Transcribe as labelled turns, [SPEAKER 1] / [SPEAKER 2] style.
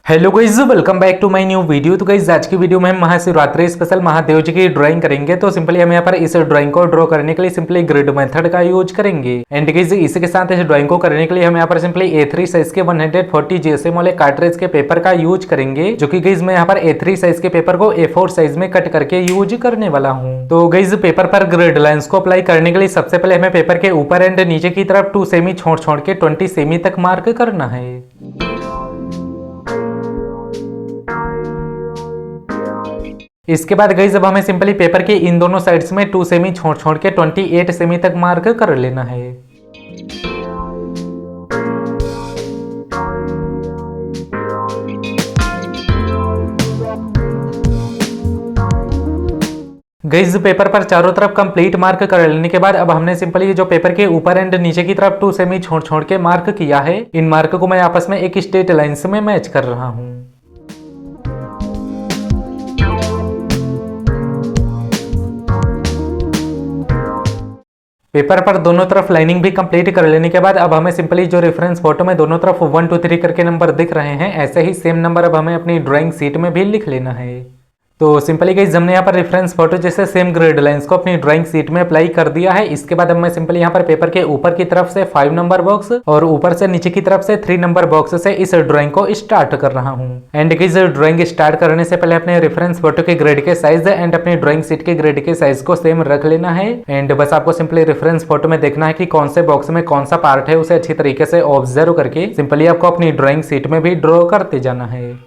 [SPEAKER 1] Hello guys, welcome back to my new video. तो guys आज की वीडियो में हम महाशिवरात्रि स्पेशल महादेव जी की ड्राइंग करेंगे। तो सिंपली हम यहाँ पर इस ड्राइंग को ड्रॉ करने के लिए सिंपली ग्रिड मेथड का यूज करेंगे। एंड गाइस इसके साथ इस ड्राइंग को करने के लिए हम यहाँ पर सिंपली A3 साइज के 140 जीएसएम वाले कार्ट्रिज के पेपर का यूज करेंगे, जो कि गाइस मैं यहाँ पर A3 साइज के पेपर को A4 साइज में कट करके यूज करने वाला हूँ। तो गाइस पेपर पर ग्रिड लाइंस को अप्लाई करने के लिए सबसे पहले हमें पेपर के ऊपर एंड नीचे की तरफ 2 सेमी छोड़ के 20 सेमी तक मार्क करना है। इसके बाद गाइस अब हमें सिंपली पेपर के इन दोनों साइड्स में 2 सेमी छोड़ के 28 सेमी तक मार्क कर लेना है। गाइस पेपर पर चारों तरफ कंप्लीट मार्क कर लेने के बाद अब हमने सिंपली जो पेपर के ऊपर एंड नीचे की तरफ 2 सेमी छोड़ के मार्क किया है, इन मार्क को मैं आपस में एक स्ट्रेट लाइंस में मैच कर रहा हूँ। पेपर पर दोनों तरफ लाइनिंग भी कंप्लीट कर लेने के बाद अब हमें सिंपली जो रेफरेंस फोटो में दोनों तरफ 1 2 3 करके नंबर दिख रहे हैं, ऐसे ही सेम नंबर अब हमें अपनी ड्राइंग शीट में भी लिख लेना है। तो सिंपली गाइस हमने यहाँ पर रेफरेंस फोटो जैसे सेम ग्रिड लाइंस को अपनी ड्राइंग शीट में अप्लाई कर दिया है। इसके बाद अब मैं सिंपली यहाँ पर पेपर के ऊपर की तरफ से 5 नंबर बॉक्स और ऊपर से नीचे की तरफ से 3 नंबर बॉक्स से इस ड्राइंग को स्टार्ट कर रहा हूँ। एंड गाइस ड्राइंग स्टार्ट करने से पहले अपने रेफरेंस फोटो के ग्रिड के साइज एंड अपनी ड्राइंग शीट के ग्रिड के साइज को सेम रख लेना है। एंड बस आपको सिंपली रेफरेंस फोटो में देखना है कि कौन से बॉक्स में कौन सा पार्ट है, उसे अच्छी तरीके से ऑब्जर्व करके सिंपली आपको अपनी ड्राइंग शीट में भी ड्रॉ करते जाना है।